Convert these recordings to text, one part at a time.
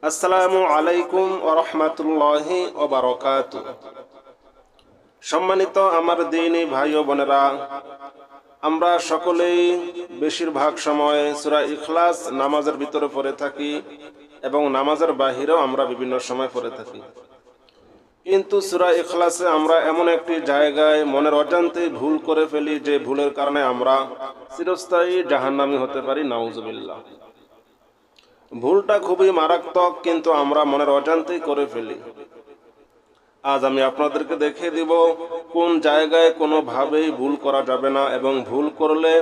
আসসালামু আলাইকুম ওয়া রাহমাতুল্লাহি ওয়া বারাকাতুহু। সম্মানিত আমার দ্বীনী ভাই ও বোনেরা, আমরা সকলেই বেশিরভাগ সময় সূরা ইখলাস নামাজের ভিতরে পড়ে থাকি এবং নামাজের বাহিরেও আমরা বিভিন্ন সময় পড়ে থাকি। কিন্তু সূরা ইখলাসে আমরা এমন একটি জায়গায় মনের অজান্তেই ভুল করে ফেলি, যে ভুলের কারণে আমরা চিরস্থায়ী জাহান্নামী হতে পারি। নাউজুবিল্লাহ। ভুলটা খুবই মারাত্মক, কিন্তু আমরা মনের অজান্তেই করে ফেলি। আজ আমি আপনাদেরকে দেখিয়ে দিব কোন জায়গায় কোনোভাবেই ভুল করা যাবে না, এবং ভুল করলে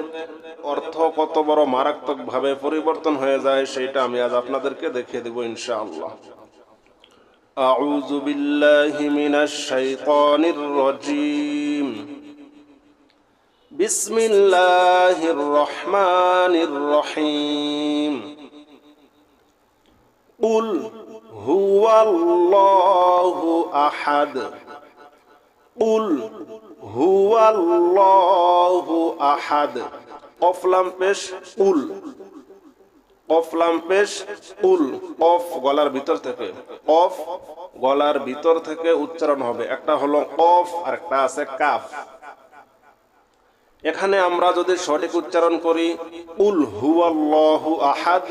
অর্থ কত বড় মারাত্মকভাবে পরিবর্তন হয়ে যায় সেটা আমি আজ আপনাদেরকে দেখিয়ে দিব ইনশাআল্লাহ। আউযু বিল্লাহি মিনাশ শাইতানির রাজীম। বিসমিল্লাহির রহমানির রহিম। কুল হুয়াল্লাহু আহাদ। কুল হুয়াল্লাহু আহাদ। কফ লাম পেশ কুল, কফ লাম পেশ কুল। কফ গলার ভিতর থেকে, কফ গলার ভিতর থেকে উচ্চারণ হবে। একটা হলো কফ আর একটা আছে কাফ। এখানে আমরা যদি সঠিক উচ্চারণ করি কুল হুয়াল্লাহু আহাদ,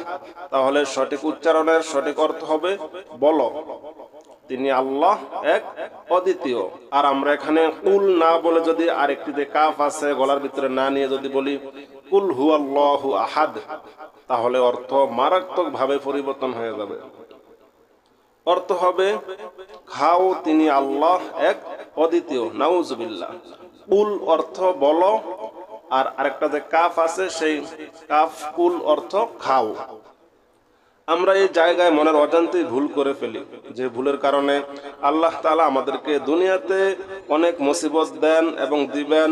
তাহলে সঠিক উচ্চারণের সঠিক অর্থ হবে বলো তিনি আল্লাহ এক অদ্বিতীয়। আর আমরা এখানে কুল না বলে যদি আরেকটিতে কাফ আছে গলার ভিতরে না নিয়ে যদি বলি কুল হুয়াল্লাহু আহাদ, তাহলে অর্থ মারাত্মকভাবে পরিবর্তন হয়ে যাবে। অর্থ হবে খাও তিনি আল্লাহ এক অদ্বিতীয়। নাউজুবিল্লাহ। কুল অর্থ বলো, আর আরেকটা যে কাফ আছে সেই কাফ কুল অর্থ খাও। আমরা এই জায়গায় মনের অজান্তেই ভুল করে ফেলি, যে ভুলের কারণে আল্লাহ তাআলা আমাদেরকে দুনিয়াতে অনেক মুসিবত দেন এবং দিবেন,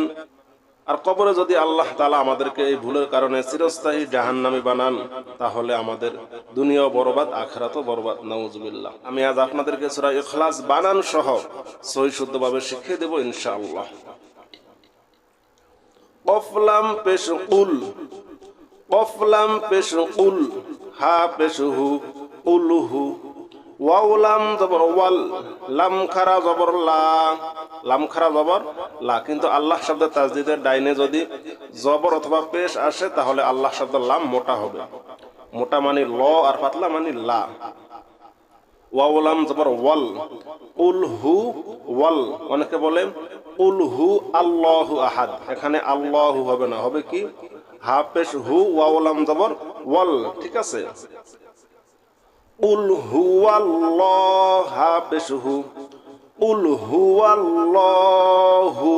আর কবরে যদি আল্লাহ তাআলা আমাদেরকে এই ভুলের কারণে চিরস্থায়ী জাহান্নামী বানান, তাহলে আমাদের দুনিয়াও বরবাদ, আখিরাতও বরবাদ। নাউজুবিল্লাহ। আমি আজ আপনাদেরকে সূরা ইখলাস বানান সহ সহি শুদ্ধভাবে শিখিয়ে দেব ইনশাআল্লাহ। কফ লাম পেশ কুল, কফ লাম পেশ কুল, হা পেশ হু, উলহু। ওয়াও লাম জবর ওয়াল, লাম খারা জবর লা, লাম খারা জবর লা। কিন্তু আল্লাহ শব্দ তাজদীদের ডাইনে যদি জবর অথবা পেশ আসে, তাহলে আল্লাহ শব্দ লাম মোটা হবে। মোটা মানে ল, আর পাতলা মানে লা। ওয়াও লাম জবর ওয়াল, উল হু ওয়াল। অনেকে বলে উল হু আল্লাহু আহাদ, এখানে আল্লাহু হবে না, হবে কি হা পেশ হু, ওয়াও লাম জবর ওয়াল। ঠিক আছে। উল হুয়াল্লাহ, হা পেশ হু, উল হুয়াল্লাহু।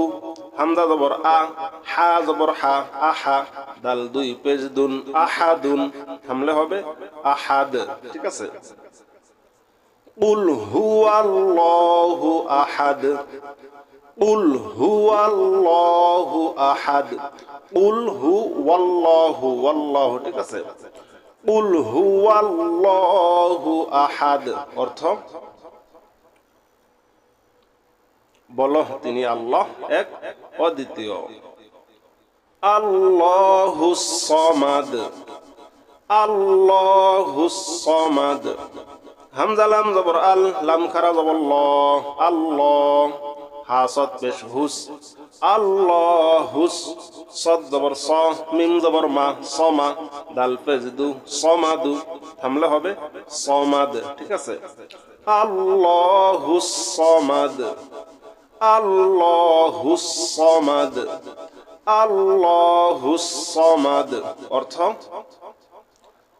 হামজা জবর আ, হা জবর হা, আহা। দাল দুই পেশ দুন, আহাদুন। থামলে হবে আহাদ। ঠিক আছে। কুল হুয়াল্লাহু আহাদ, কুল হুয়াল্লাহু আহাদ, কুল হুয়াল্লাহু ওয়াল্লাহু। ঠিক আছে। কুল হুয়াল্লাহু আহাদ অর্থ বলো তিনি আল্লাহ এক অদ্বিতীয়। আল্লাহুস সামাদ, আল্লাহুস সামাদ। হামজা লাম জবর আল, লাম খারা জবর ল, আল্লাহ। হা সদ পেশ হুস, আল্লাহুস। সদ জবর স, মিম জবর মা, সমা। দাল পেশ দু, সমাদু। থামলে হবে সমাদ। ঠিক আছে। আল্লাহুস সামাদ, আল্লাহুস সামাদ, আল্লাহুস সামাদ অর্থ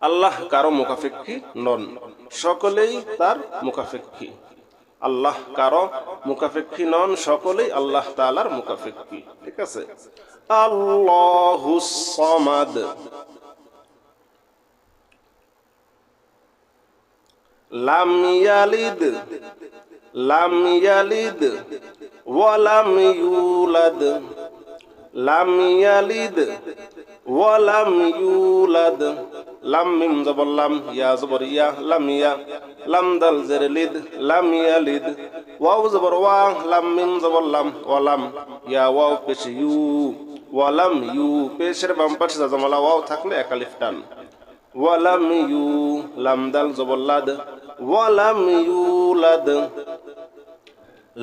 আল্লাহ কারো মুখাপেক্ষী নন, সকলেই তার মুখাপেক্ষী। আল্লাহ কারো মুখাপেক্ষী নন, সকলেই আল্লাহ তাআলার মুখাপেক্ষী। ঠিক আছে। আল্লাহুস সামাদ। লাম ইয়ালিদ, লাম ইয়ালিদ ওয়া লাম ইউলাদ, লাম ইয়ালিদ ওয়া লাম ইউলাদ। লাম মিম জবর লাম, ইয়া জবর ইয়া, লাম ইয়া। লাম দাল জের লিদ, লাম ইয়ালিদ। ওয়াও জবর ওয়া, লাম মিম জবর লাম, ওয়া লাম। ইয়া ওয়াও পেশ ইউ, ওয়া লাম ইউ। পেশের বাম পাশে জামালা ওয়াও থাকলে এক আলিফ টান। ওয়া লাম ইউ। লাম দাল জবর লাদ, ওয়ালাম ইউলাদ,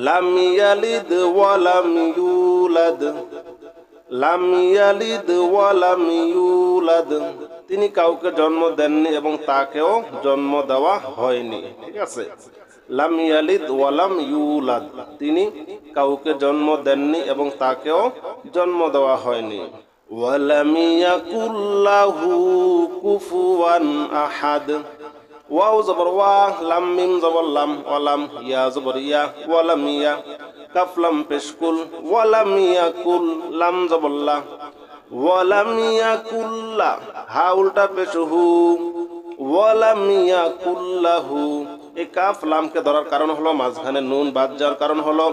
লাম ইয়ালিদ ওয়ালাম ইউলাদ, লাম ইয়ালিদ ওয়ালাম ইউলাদ। তিনি কাউকে জন্ম দেননি এবং তাকেও জন্ম দেওয়া হয়নি। ঠিক আছে, লাম ইয়ালিদ ওয়ালাম ইউলাদ, তিনি কাউকে জন্ম দেননি এবং তাকেও জন্ম দেওয়া হয়নি। ওয়ালাম ইয়াকুল লাহু কুফুয়ান আহাদ, ওয়াও জবর ওয়া, লাম মিম জবর লাম, ওয়ালাম, ইয়া জবর ইয়া, ওয়ালাম ইয়া, কাফ লাম পেশকুল, ওয়ালাম ইয়াকুল, লাম জবর লা, ওয়ালাম ইয়াকুল লা, হা উল্টা পেশ হু, ওয়ালাম ইয়াকুল লাহু। এই কাফ লামকে ধরার কারণ হলো মাঝখানে নুন বাদ যাওয়ার কারণ হলো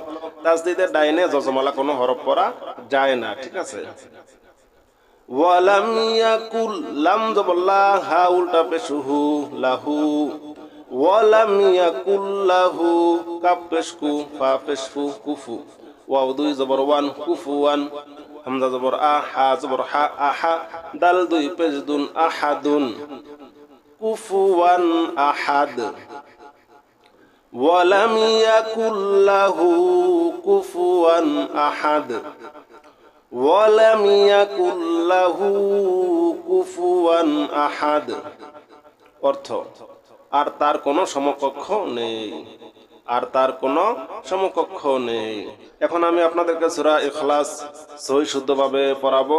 তাসদীদের ডাইনে যজমালা কোনো হরফ পড়া যায় না। ঠিক আছে, ওয়ালাম ইয়াকুল, লাম জবর লা, হা উল্টা পেশ হু, লাহু, ওয়ালাম ইয়াকুল লাহু, কাফ পেশ কু, ফা পেশ ফু, কুফু, ওয়াও দুই জবর ওয়ান, কুফুয়ান, হামজা জবর আ, হা জবর হা, আহা, দাল দুই পেশ দুন, আহাদুন, কুফুয়ান আহাদ। ওয়ালাম ইয়াকুল লাহু কুফুয়ান আহাদ, ওয়ালাম ইয়াকুল লাহু কুফুয়ান আহাদ। অর্থ, আর তার কোনো সমকক্ষ নেই, আর তার কোনো সমকক্ষ নেই। এখন আমি আপনাদেরকে সূরা ইখলাস সহি শুদ্ধভাবে পড়াবো।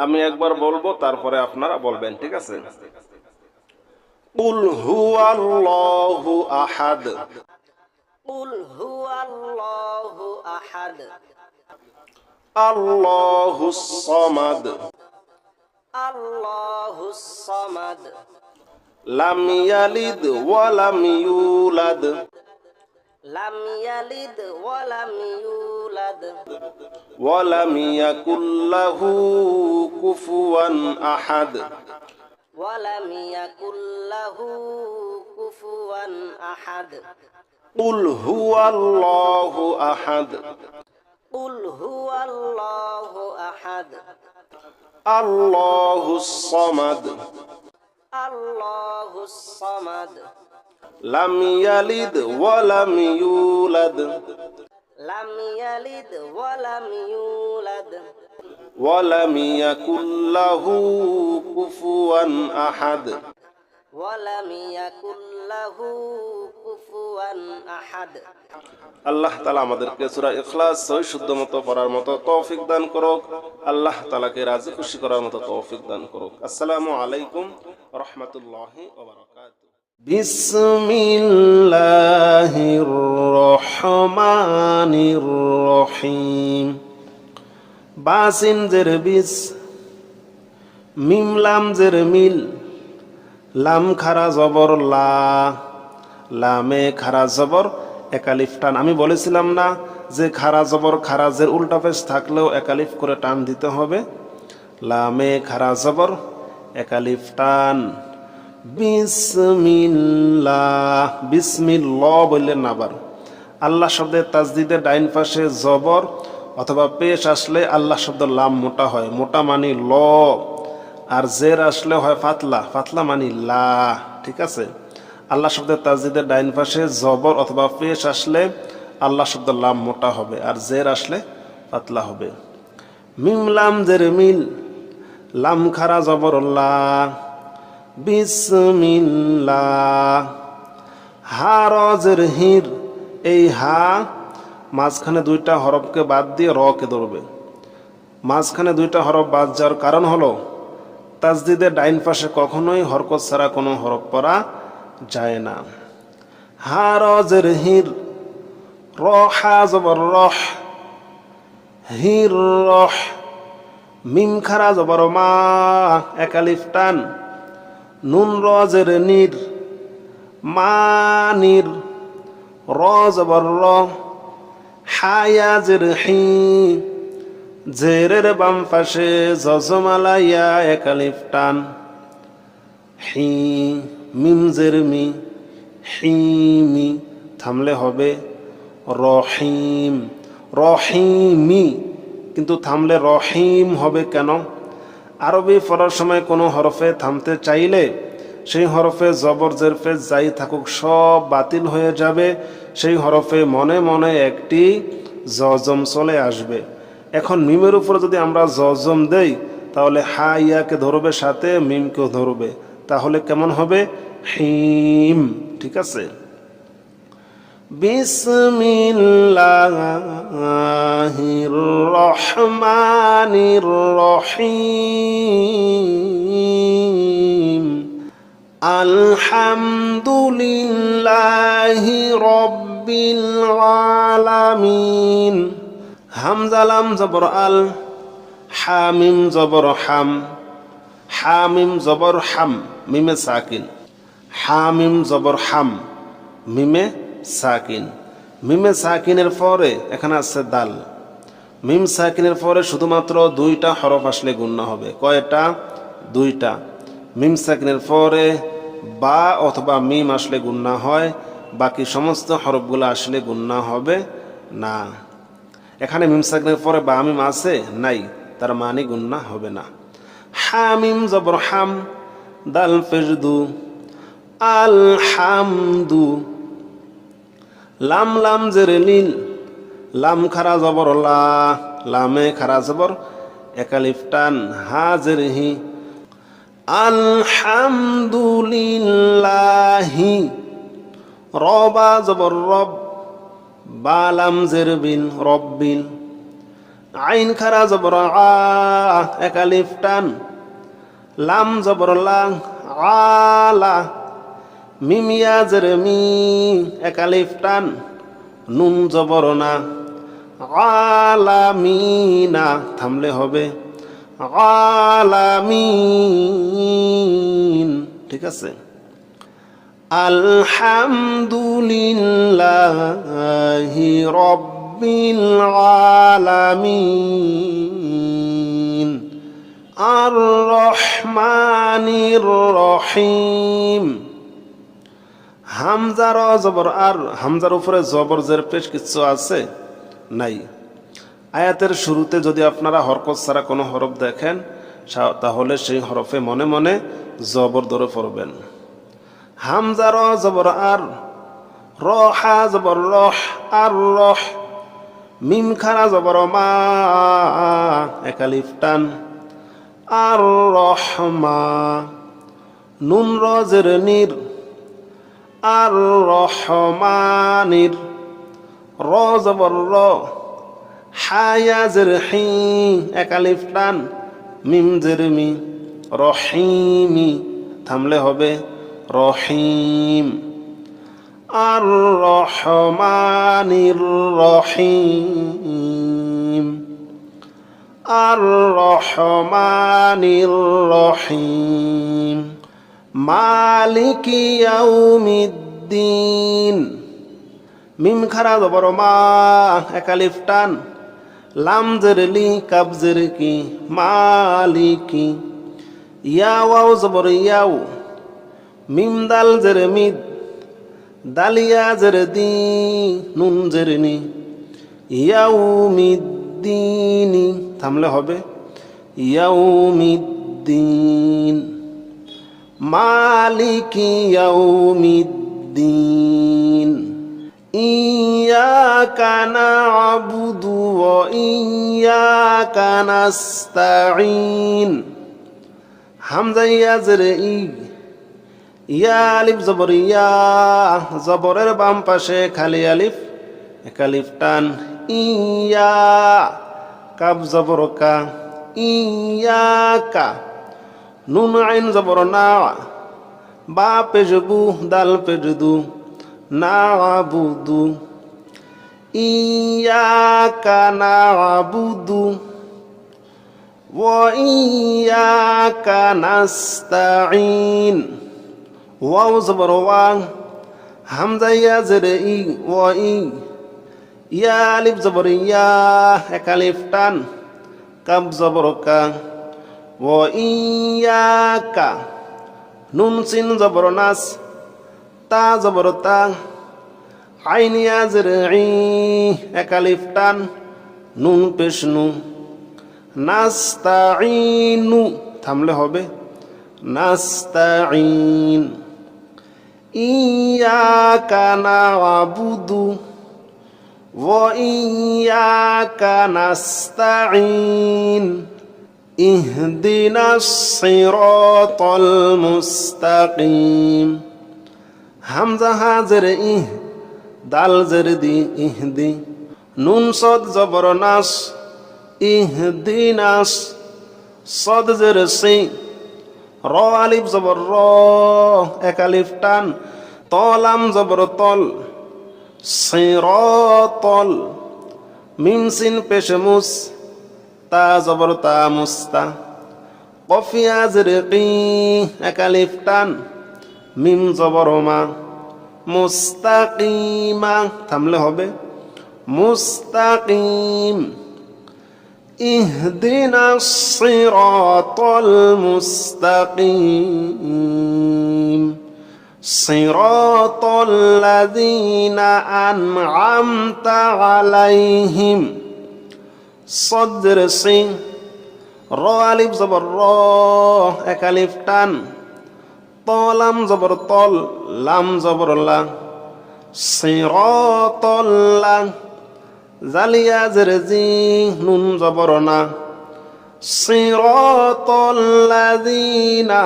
আমি একবার বলবো, তারপরে আপনারা বলবেন। ঠিক আছে, কুল হুয়াল্লাহু আহাদ, কুল হুয়াল্লাহু আহাদ, আল্লাহুস সামাদ, আল্লাহুস সামাদ, লাম ইয়ালিদ ওয়া লাম ইউলাদ, লাম ইয়ালিদ ওয়া লাম ইউলাদ, ওয়া লাম ইয়াকুল লাহু কুফুয়ান আহাদ। ওয়া লাম ইয়াকুল লাহু কুফুয়ান আহাদ। কুল হুয়াল্লাহু আহাদ, কুল হুয়াল্লাহু আহাদ, আল্লাহুস সামাদ, আল্লাহুস সামাদ, লাম ইয়ালিদ ওয়া লাম ইউলাদ, লাম ইয়ালিদ ওয়া লাম ইউলাদ, ওয়া লাম ইয়াকুল লাহু কুফুয়ান আহাদ। ওয়া লাম ইয়াকুল লাহু কুফুয়ান আহাদ। আল্লাহ তাআলা আমাদেরকে সূরা ইখলাস সহি শুদ্ধ মতো পড়ার মতো তৌফিক দান করুক। আল্লাহ তাআলাকে রাজি খুশি করার মতো তৌফিক দান করুক। আসসালামু আলাইকুম ওয়া রাহমাতুল্লাহি ওয়া বারাকাতুহু। বিসমিল্লাহির রহমানির রহিম। বাসিন জের বিস, মিম লাম জের মিল, লাম খারা জবর লা, লামে খারা জবর একালিফ টান। আমি বলেছিলাম না যে খারা জবর খারাজের উল্টা পেশ থাকলেও একালিফ করে টান দিতে হবে। লামে খারা জবর একালিফ টান। বিসমিল্লাহ, বিসমিল্লাহ বললেন না আবার। আল্লাহ শব্দের তাজদিদের ডাইন পাশে জবর অথবা পেশ আসলে আল্লাহ শব্দ লাম মোটা হয়, মোটা মানি ল, আর জের আসলে হয় ফাতলা, ফাতলা মানি লা। ঠিক আছে, আল্লাহ শব্দের তাজদিদের ডাইন পাশে জবর অথবা পেশ আসলে আল্লাহ শব্দ লাম মোটা হবে, আর জের আসলে পাতলা হবে। মিম লাম জের মিল, লাম খারা জবর লা, বিসমিল্লাহ। হা রজের হির, এই হা মাঝখানে দুইটা হরফকে বাদ দিয়ে র কে ধরবে। মাঝখানে দুইটা হরফ বাদ যাওয়ার কারণ হলো তাজদিদের ডাইন পাশে কখনোই হরকত ছাড়া কোনো হরফ পড়া যায় না। হা রজের হির, র হা জবর রহ, হির রহ। মিম খারা জবর মা, একালিফ টান। নুন রজের নির, মানির। র জবর র, হায়াজের হি, জেরের বাম পাশে জজমালা ইয়া একালিফ টান। হি, মিম জের মি, হিমি। থামলে হবে রহিম, রহিমি। কিন্তু থামলে রহিম হবে কেন? আরবি পড়ার সময় কোনো হরফে থামতে চাইলে সেই হরফে জবর জের পেশ যাই থাকুক সব বাতিল হয়ে যাবে। সেই হরফে মনে মনে একটি জজম চলে আসবে। এখন মিমের উপরে যদি আমরা জজম দেই তাহলে হা ইয়াকে ধরবে, সাথে মিমকেও ধরবে, তাহলে কেমন হবে? হিম। ঠিক আছে। বিসমিল্লাহির রহমানির রহিম। আলহামদুলিল্লাহি রাব্বিল আলামিন। হামজা লাম জবর আল, হামিম জবর হাম, হামিম জবর হাম, মিমে সাকিন, হামিম জবর হাম, মিমে সাকিন। মিমে সাকিনের পরে এখানে আছে দাল। মিম সাকিনের পরে শুধুমাত্র দুইটা হরফ আসলে গুণনা হবে। কয়টা? দুইটা। মিম সাকিনের পরে বা অথবা মিম আসলে গুণনা হয়, বাকি সমস্ত হরফগুলো আসলে গুণনা হবে না। এখানে মিম সাকিনের পরে বা মিম আছে নাই, তার মানে গুণনা হবে না। হামিম জবর হাম, দাল পেশ দু, আলহামদু। লাম লাম জের লিল, লাম খারা জবর লা, লামে খারা জবর একালিফ টান, হা জের হি। আলহামদুলিল্লাহি। রবা জবর রব, বা লাম জের বিন, রব্বিল। আইন খারা জবর আ, একালিফ টান, লাম জবর লা, আলা। মিম ইয়া জের মি, একালিফ টান, নুন জবর না, আলামিনা। থামলে হবে আলামিন। ঠিক আছে। আলহামদুলিল্লাহি রাব্বিল আলামিন। আর রহমানির রহিম। হামজার জবর আর, হামজার উপরে জবর জের পেশ কিছু আছে? নাই। আয়াতের শুরুতে যদি আপনারা হরকত ছাড়া কোনো হরফ দেখেন তাহলে সেই হরফে মনে মনে জবর ধরে পড়বেন। হামজার জবর আর, রহা জবর রহ, আর রহ। মিম খারা জবর মা, একালিফ টান, আর রহমা। নুন র জের নির, আর রহমানির। র জবর র, হায়া জের হি, একালিফ টান, মিম জের মি, রহিমি। থামলে হবে রহিম। আর রহমানির রহিম। আর রহমানির রহিম। মালিকি ইয়াউমিদ্দিন। মিম খারা জবর মা, একালিফ টান, লাম জের লি, কাব জের কি, মালিকি। ইয়া ওয়াও জবর ইয়াও, মিম দাল জের মিদ, দালিয়া জের দি, নুন জের নি, ইয়াউমিদ্দিনি। থামলে হবে ইয়াউমিদ্দিন। মালিকি ইয়াউমিদ্দিন। ইয়াকা না'বুদু ওয়া ইয়াকা নাস্তাঈন। হামজা ইয়া জের ই, ইয়া আলিফ জবর ইয়া, জবরের বাম পাশে খালি আলিফ, একালিফ টান, ইয়া। কাব জবর কা, ইয়াকা। নুন আইন জবর না, বা পেশ বু, দাল পেশ দু, না'বুদু। ইয়াকা না'বুদু ওয়া ইয়াকা নাস্তাঈন। ওয়াও জবর ওয়া, হামজা ইয়া জের ই, ওয়া ই। ইয়া আলিফ জবর ইয়া, একালিফ টান, কাব জবর কা, ওয়া ইয়াকা। নুন সিন জবর নাস, তা জবর তা, আইন ইয়া জের ই, একালিফ টান, নুন পেশ নু, নাস্তাঈনু। থামলে হবে নাস্তাঈন ইয়াকা না'বুদু ওয়া ইয়াকা নাস্তাঈন ইহদিনাস সিরাতাল মুস্তাকিম। হামজা হাজের ইহ, দাল জের দি ইহদি, নুন সদ জবর নাস, ইহদিনাস, সদ জের সি, র আলিফ জবর র, এক আলিফ টান, তলাম জবর তল, সিরাতাল, মিম সিন পেশ মুস, তা জবর তা মুস্তা, কফিয়া জের কি, এক আলিফ টান, মিম জবর মা, মুস্তাকিমা, থামলে হবে মুস্তাকিম। ইহদিনাস সিরাতাল মুস্তাকিম সিরাতাল লাযীনা আন'আমতা আলাইহিম। সদর সিং, র আলিফ জবর র, এক আলিফ টান, তলাম জবর তল, লাম জবর লা, সিরাতাল লা, জালিয়া জের জি, নুন জবর না, সিরাতাল লাযীনা,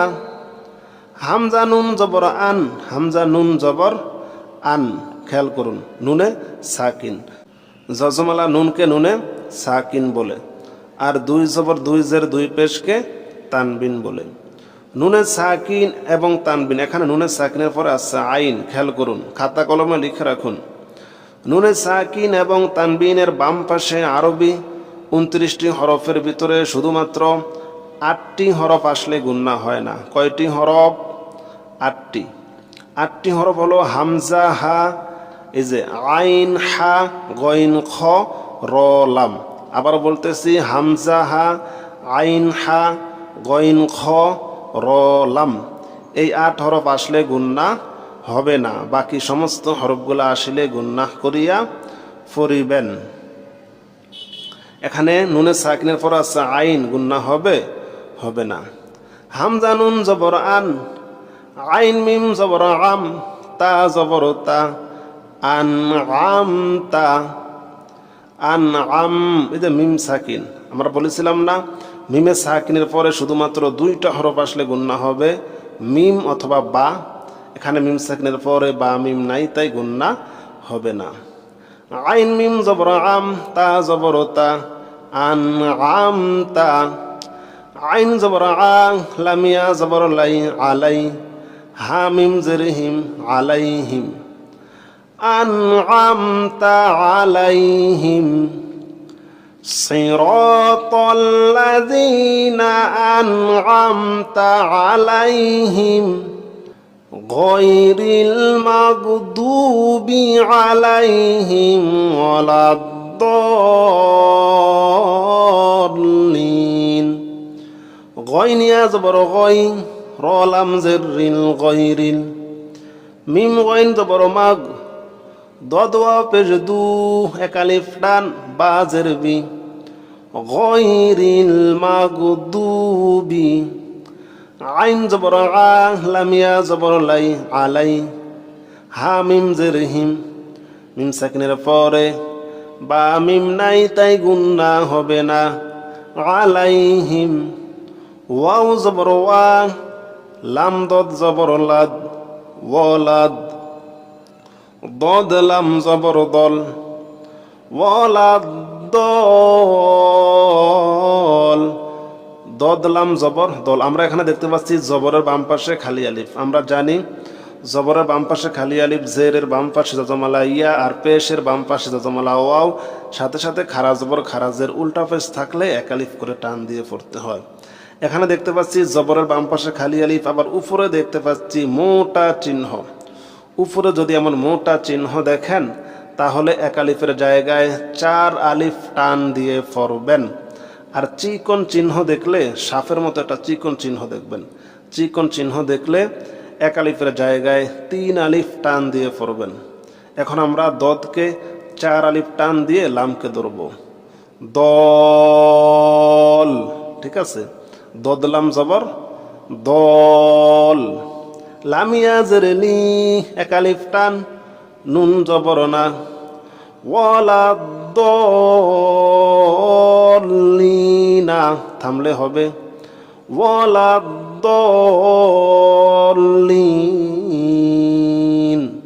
হামজা নুন জবর আন, হামজা নুন জবর আন, খেয়াল করুন, নুনে সাকিন, জজমালা নুনকে নুনে সাকিন বলে, আর দুই জবর দুই জের দুই পেশকে তানবিন বলে। নুনে সাকিন এবং তানবিন, এখানে নুনে সাকিনের পরে আসছে আইন, খেয়াল করুন, খাতা কলমে লিখে রাখুন। নুনে সাকিন এবং তানবিনের বাম পাশে আরবি 29টি হরফের ভিতরে শুধুমাত্র 8টি হরফ আসলে গুন্না হয় না। কয়টি হরফ? 8টি। 8টি হরফ হলো হামজা হা, এই যে আইন হা, গইন খ, র লাম। আবার বলতেছি হামজা হা, আইন হা, গইন খ, র লাম। এই 8 হরফ আসলে গুন্না হবে না, বাকি সমস্ত হরফগুলো আসলে গুন্নাহ করিয়া ফরিবেন। এখানে নুনে সাকিনের পর আছে আইন, গুন্না হবে? হবে না। হামজা নুন জবর আন, আইন মিম জবর আম, তা জবর তা, আন আম তা, আন আম, এই যে মিম সাকিন, আমরা বলেছিলাম না মিমে সাকিনের পরে শুধুমাত্র 2টা হরফ আসলে গুন্না হবে, মিম অথবা বা। এখানে মিম সাকিনের পরে বা মিম নাই, তাই গুন্না হবে না। আইন মিম জবর আম, তা জবর তা, আন আম তা, আইন জবর আ, লামিয়া জবর লাই, আলাই, হা মিম জের হিম, আলাইহিম, আন আম তা আলাইহিম, সিরাতাল লাযীনা আন'আমতা আলাইহিম গায়রিল মাগদুবি আলাইহিম ওয়ালাদ-দাল্লিন। গয়নিয়া জবর গয়, র লাম জের রিল, গয়রিল, মিম গয়ন জবর মাগ, দদ ওয়াও পেশ দু, এক আলিফ টান, বা জের বি, গায়রিল মাগদুবি, আইন জবর আ, লামিয়া জবর লাই, আলাই, হা মিম জের হিম, মিম সাকিনের পরে বা মিম নাই, তাই গুন্না হবে না। আলাইহিম, ওয়াও জবর ওয়া, লাম দদ জবর লাদ, ওয়ালাদ, দদ লাম জবর দল, ওয়ালাদ দল, দদ লাম জবর দল। আমরা এখানে দেখতে পাচ্ছি জবরের বাম পাশে খালি আলিফ। আমরা জানি জবরের বাম পাশে খালি আলিফ, জেরের বাম পাশে যজমালা ইয়া, আর পেশের বাম পাশে যজমালা ওয়াও, সাথে সাথে খারা জবর খারাজের উল্টা পেশ থাকলে এক আলিফ করে টান দিয়ে পড়তে হয়। এখানে দেখতে পাচ্ছি জবরের বাম পাশে খালি আলিফ, আবার উপরে দেখতে পাচ্ছি মোটা চিহ্ন। উপরে যদি এমন মোটা চিহ্ন দেখেন তাহলে এক আলিফের জায়গায় 4 আলিফ টান দিয়ে পড়বেন। আর চিকন চিহ্ন দেখলে, সাপের মতো একটা চিকন চিহ্ন দেখবেন, চিকন চিহ্ন দেখলে এক আলিফের জায়গায় 3 আলিফ টান দিয়ে পড়বেন। এখন আমরা দদকে 4 আলিফ টান দিয়ে লামকে ধরব, দল, ঠিক আছে। দদ লাম জবর দল। লাম ইয়াজের লি, এক আলিফ টান, নুন জবর না। ওয়ালা দলিনা, থামলে হবে ওয়ালা দলিন।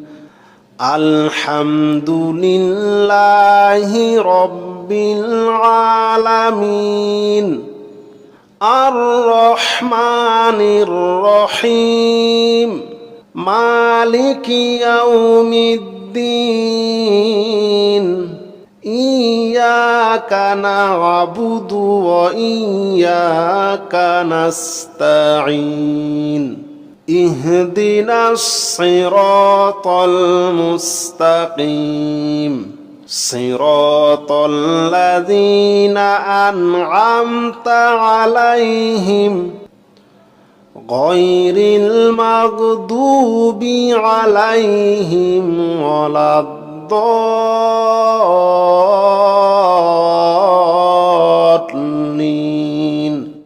আলহামদুলিল্লাহি রব্বিল আলামিন। আর রহমানির রহিম। মালিকি ইয়াউমিদ্দিন। ইয়াকা না'বুদু ওয়া ইয়াকা নাস্তাঈন। ইহদিনাস সিরাতাল মুস্তাকিম। সিরাতাল লাযীনা আন'আমতা আলাইহিম গায়রিল মাগদুবি আলাইহিম ওয়ালাদ-দাল্লিন।